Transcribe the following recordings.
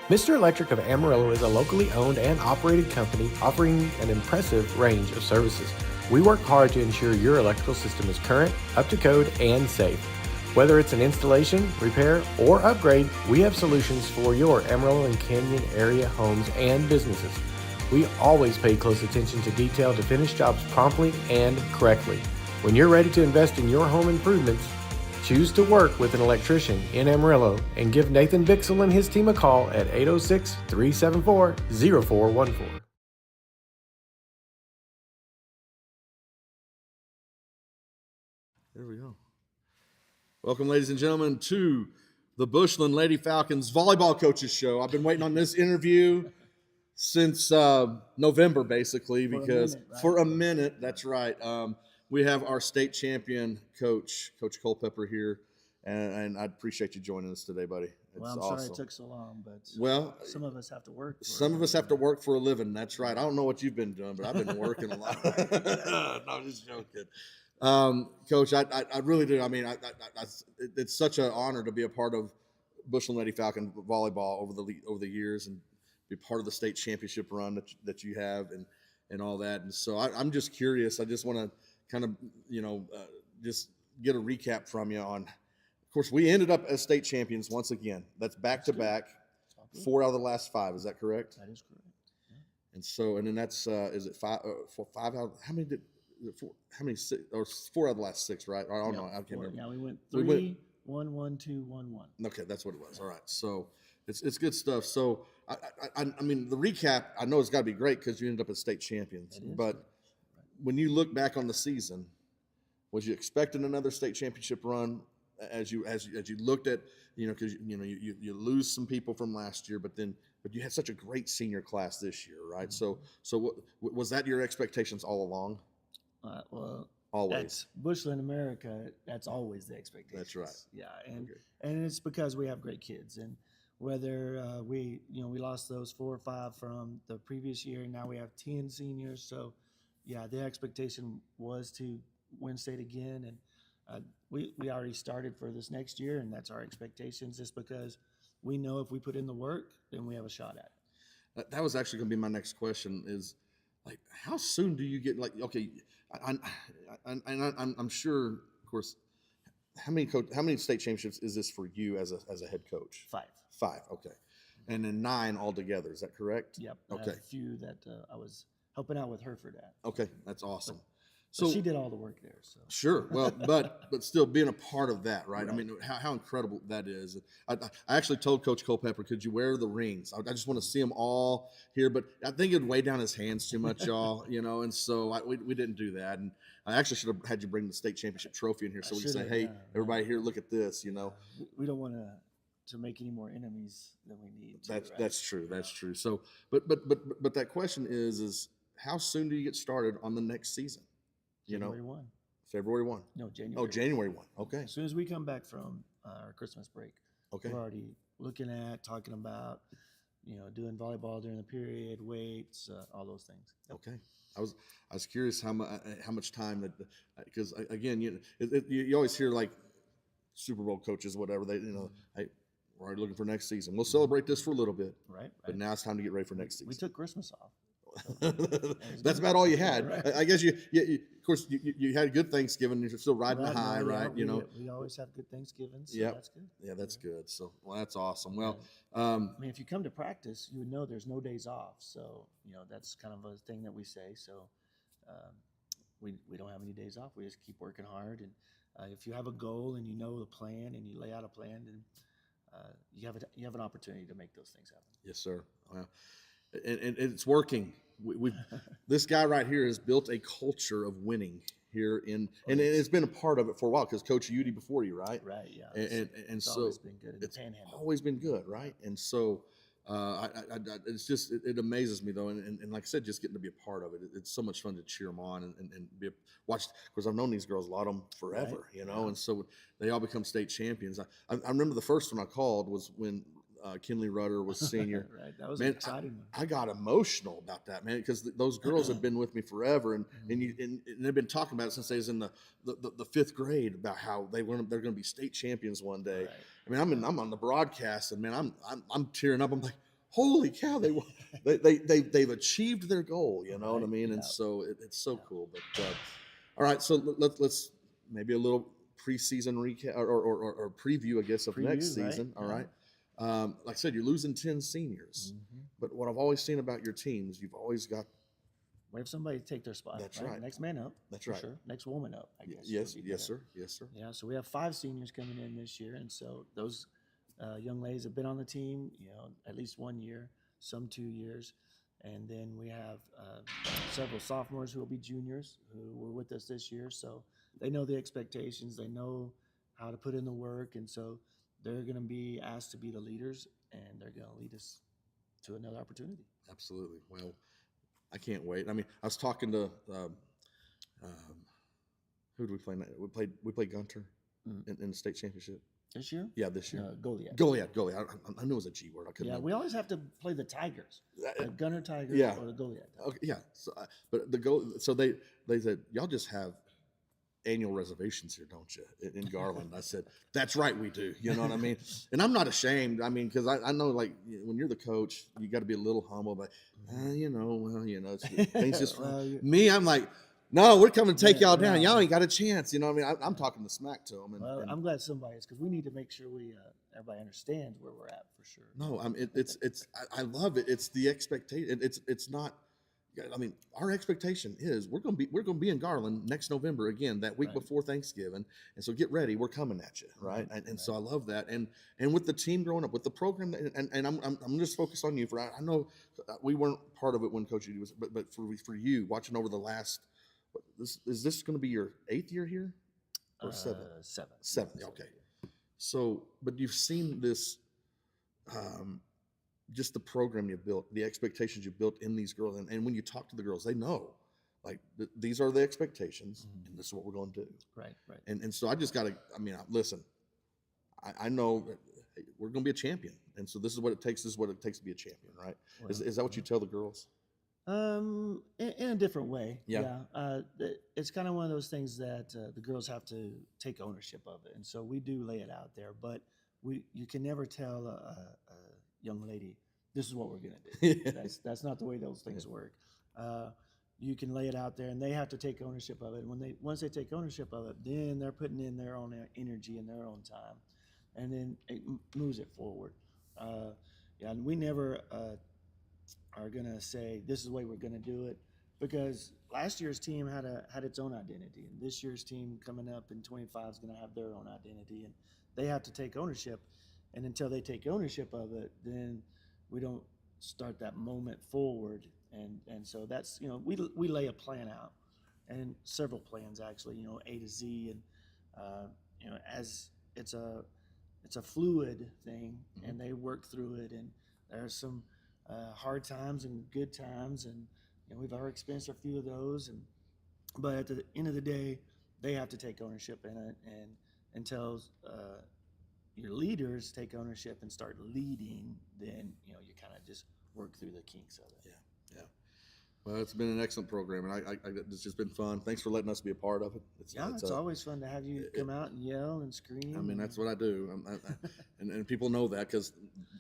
Mr. Electric of Amarillo is a locally owned and operated company offering an impressive range of services. We work hard to ensure your electrical system is current, up to code, and safe. Whether it's an installation, repair, or upgrade, we have solutions for your Amarillo and Canyon area homes and businesses. We always pay close attention to detail to finish jobs promptly and correctly. When you're ready to invest in your home improvements, choose to work with an electrician in Amarillo and give Nathan Bixel and his team a call at 806-374-0414. There we go. Welcome, ladies and gentlemen, to the Bushland Lady Falcons Volleyball Coaches Show. I've been waiting on this interview since November, basically, because for a minute, that's right. We have our state champion coach, Coach Culpepper, here, and I appreciate you joining us today, buddy. Well, I'm sorry it took so long, but some of us have to work. Some of us have to work for a living. That's right. I don't know what you've been doing, but I've been working a lot. No, I'm just joking. Coach, I really do. I mean, it's such an honor to be a part of Bushland Lady Falcon volleyball over the years and be part of the state championship run that you have and all that. And so I'm just curious. I just want to kind of, just get a recap from you on, of course, we ended up as state champions once again. That's back to back, 4 out of the last 5. Is that correct? That is correct. Yeah. And so, and then that's, is it 5 out? How many did, 4, how many, 6, or 4 out of the last 6, right? I don't know. I can't remember. Yeah, we went 3, 1, 1, 2, 1, 1. Okay, that's what it was. All right. So it's good stuff. So I mean, the recap, I know it's got to be great because you ended up as state champions. But when you look back on the season, was you expecting another state championship run as you looked at, because you lose some people from last year, but you had such a great senior class this year, right? Mm-hmm. So was that your expectations all along? Well, always. That's Bushland America. That's always the expectation. That's right. Yeah, and it's because we have great kids, and whether we lost those 4 or 5 from the previous year, and now we have 10 seniors. So, yeah, the expectation was to win state again, and we already started for this next year, and that's our expectations. Just because we know if we put in the work, then we have a shot at it. That was actually going to be my next question. Is like, how soon do you get okay? I'm sure, of course. How many state championships is this for you as a head coach? 5. 5, okay, and then 9 altogether. Is that correct? Yep. Okay. I have a few that I was helping out with her for that. Okay, that's awesome. So she did all the work there. So sure. Well, but still being a part of that, right? I mean, how incredible that is. I actually told Coach Culpepper, could you wear the rings? I just want to see them all here, but I think it'd weigh down his hands too much, y'all. And so we didn't do that. And I actually should have had you bring the state championship trophy in here so we can say, hey, everybody here, look at this. We don't want to make any more enemies than we need. That's true. That's true. So, but that question is how soon do you get started on the next season? January 1. February 1. No, January. Oh, January 1. Okay. As soon as we come back from our Christmas break, okay, we're already talking about, doing volleyball during the period, weights, all those things. Okay. I was curious how much time that, because again, you always hear like Super Bowl coaches, whatever, they hey, we're already looking for next season. We'll celebrate this for a little bit, right? But now it's time to get ready for next season. We took Christmas off. That's about all you had. Right. I guess you of course you had a good Thanksgiving. You're still riding the high, right? We always have good Thanksgivings. So that's good. Yeah, that's good. So that's awesome. Well, I mean, if you come to practice, you would know there's no days off. So that's kind of a thing that we say. So we don't have any days off. We just keep working hard. And if you have a goal and you know the plan and you lay out a plan, then you have an opportunity to make those things happen. Yes, sir. And it's working. This guy right here has built a culture of winning here and it's been a part of it for a while because Coach Udy before you, right? Right, yeah. And it's so always been good in the Panhandle. Always been good, right? And so it's just it amazes me though, and like I said, just getting to be a part of it. It's so much fun to cheer them on and watch. Because I've known these girls, a lot of them forever, and so they all become state champions. I remember the first one I called was when Kinley Rudder was senior. Right, that was exciting. I got emotional about that, man, because those girls have been with me forever, and they've been talking about it since they was in the 5th grade about how they're going to be state champions one day. Right. I mean, I'm on the broadcast, and man, I'm tearing up. I'm like, holy cow, they've achieved their goal. You know what I Right, mean? yeah. And so it's so cool. But all right, so let's maybe a little preseason recap or preview, I guess, of next Preview, right? season. All Yeah. right. Like I said, you're losing 10 seniors, but what I've always seen about your teams, you've always got. We have somebody take their spot. That's right. Next man up. That's for right. Sure. Next woman up, I guess. Yes, would be yes, better. sir. Yes, sir. Yeah. So we have 5 seniors coming in this year, and so those young ladies have been on the team, at least 1 year, some 2 years, and then we have several sophomores who will be juniors who were with us this year. So they know the expectations. They know how to put in the work, and so they're going to be asked to be the leaders, and they're going to lead us to another opportunity. Absolutely. Well, I can't wait. I mean, I was talking to who did we play? We played Gunter in the state championship. This year? Yeah, this year. Goliath. Goliath. I knew it was a G word. I couldn't. Yeah, we always have to play the Tigers, the Gunner Tigers Yeah. or the Goliath. Okay, yeah. So, but so they said, y'all just have annual reservations here, don't you, in Garland? I said, that's right, we do. You know what I mean? And I'm not ashamed. I mean, because I know, like, when you're the coach, you got to be a little humble. But things just me. I'm like, no, we're coming to take y'all down. Y'all ain't got a chance. You know what I mean? I'm talking the smack to them. And I'm glad somebody is, because we need to make sure everybody understands where we're at for sure. No, I mean I love it. It's the expectation. It's not. I mean, our expectation is we're gonna be in Garland next November again, that week before Thanksgiving, and so get ready. We're coming at you, right? And so I love that. And with the team growing up, with the program, and I'm just focused on you. I know we weren't part of it when Coach Judy was, but for you watching over the last. Is this going to be your 8th year here, or 7th? 7th. Okay. So, but you've seen this, just the program you built, the expectations you built in these girls, and when you talk to the girls, they know, like these are the expectations, and this is what we're going to do. Right. And so I just got to. I mean, listen. I know that we're going to be a champion, and so this is what it takes. This is what it takes to be a champion, right? Well, is that what you tell the girls? In a different way. Yeah. It's kind of one of those things that the girls have to take ownership of it, and so we do lay it out there. But you can never tell a young lady, this is what we're gonna do. That's not the way those things work. You can lay it out there, and they have to take ownership of it. And once they take ownership of it, then they're putting in their own energy and their own time, and then it moves it forward. And we never. Are going to say this is the way we're going to do it, because last year's team had its own identity, and this year's team coming up in 25 is going to have their own identity, and they have to take ownership. And until they take ownership of it, then we don't start that moment forward. And so that's, we lay a plan out, and several plans actually, A to Z, and as it's a fluid thing, and they work through it, and there's some hard times and good times, and we've already experienced a few of those. But at the end of the day, they have to take ownership in it, and until your leaders take ownership and start leading, then you kind of just work through the kinks of it. Yeah. Well, it's been an excellent program, and it's just been fun. Thanks for letting us be a part of it. It's always fun to have you come out and yell and scream. I mean, that's what I do, and people know that because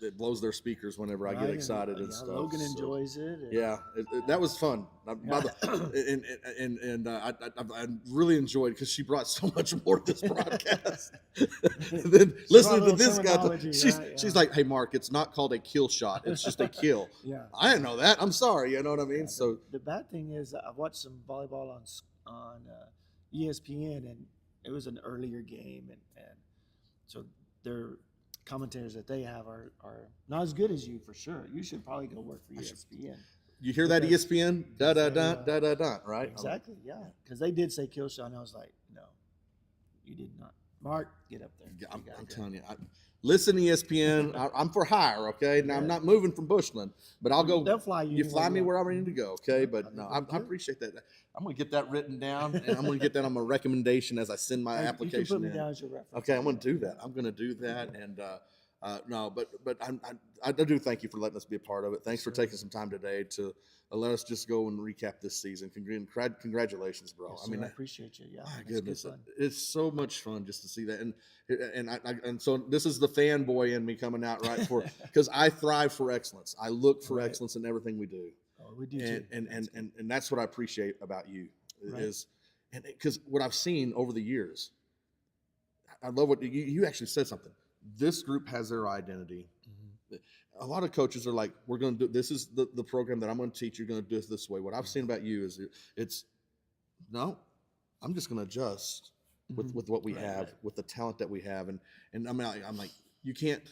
it blows their speakers whenever I get excited and stuff. Logan enjoys it. That was fun. I really enjoyed, because she brought so much more to this broadcast than listening to this guy. She's like, "Hey, Mark, it's not called a kill shot. It's just a kill." Yeah, I didn't know that. I'm sorry. You know what I mean? So the bad thing is, I've watched some volleyball on ESPN, and it was an earlier game, and so their commentators that they have are not as good as you, for sure. You should probably go work for ESPN. You hear that, ESPN? Right? Exactly, yeah. Because they did say kill shot, and I was like, no, you did not. Mark, get up there. I'm telling you. Listen, ESPN, I'm for hire, okay? Now, I'm not moving from Bushland, but I'll go. They'll fly you. You fly me where I need to go, okay? But no, I appreciate that. I'm going to get that written down, and I'm going to get that on my recommendation as I send my application you can put me in. down as your reference. Okay, I'm going to do that. And no, but I do thank you for letting us be a part of it. Thanks for taking some time today to let us just go and recap this season. Congratulations, bro. Yes, I mean, sir, I appreciate you. Yeah, my it's good goodness, fun. it's so much fun just to see that. And so this is the fanboy in me coming out, right? Because I thrive for excellence. I look for Right. excellence in everything we do. Oh, we do too. And that's what I appreciate about you Right. is, and because what I've seen over the years, I love what you actually said something. This group has their identity. A lot of coaches are like, we're going to do, this is the program that I'm going to teach. You're going to do it this way. What I've seen about you is it's no, I'm just going to adjust with what we have, with the talent that we have. And I'm like, you can't,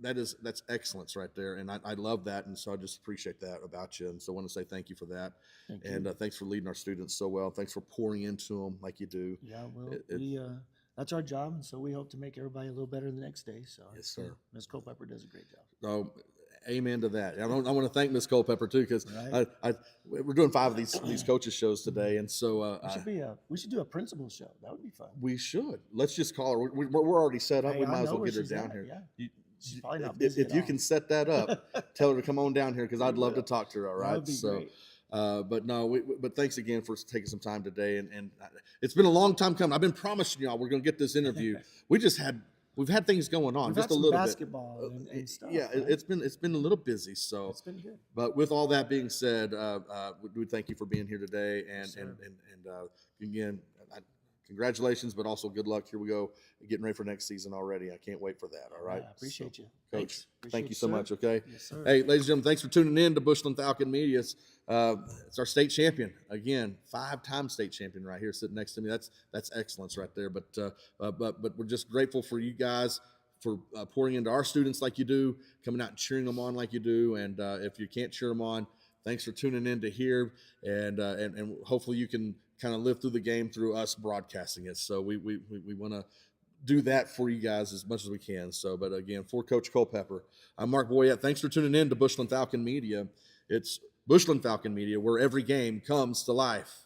that's excellence right there. And I love that. And so I just appreciate that about you. And so I want to say thank you for that. And thanks for leading our students so well. Thanks for pouring into them like you do. Yeah, well, that's our job, and so we hope to make everybody a little better the next day. So Yes, sir. Ms. Culpepper does a great job. So, amen to that. I want to thank Miss Culpepper too, because Right. we're doing 5 of these coaches shows today, and so we should do a principal show. That would be fun. we should. Let's just call her. We're already set up. Hey, We I might as know well where get her she's down at, here. yeah. She's probably not If busy at you all. can set that up, tell her to come on down here because I'd love to will. talk to her. All That right. would be So, great. but no, but thanks again for taking some time today, and it's been a long time coming. I've been promising y'all we're going to get this interview. We've had things going on We've just had a some little basketball bit. and stuff. Yeah, right? it's been a little busy. So It's been good. But with all that being said, we thank you for being here today, and Yes, sir. again, congratulations, but also good luck. Here we go, getting ready for next season already. I can't wait for that. All right, I appreciate you, Coach. Thanks. Thank Appreciate you so sir. much. Okay. Yes, sir. Hey, ladies and gentlemen, thanks for tuning in to Bushland Falcon Media. It's our state champion again, 5-time state champion right here, sitting next to me. That's excellence right there. But we're just grateful for you guys for pouring into our students like you do, coming out and cheering them on like you do. And if you can't cheer them on, thanks for tuning in to here. And hopefully you can kind of live through the game through us broadcasting it. So we want to do that for you guys as much as we can. So, but again, for Coach Culpepper, I'm Mark Boyette. Thanks for tuning in to Bushland Falcon Media. It's Bushland Falcon Media, where every game comes to life.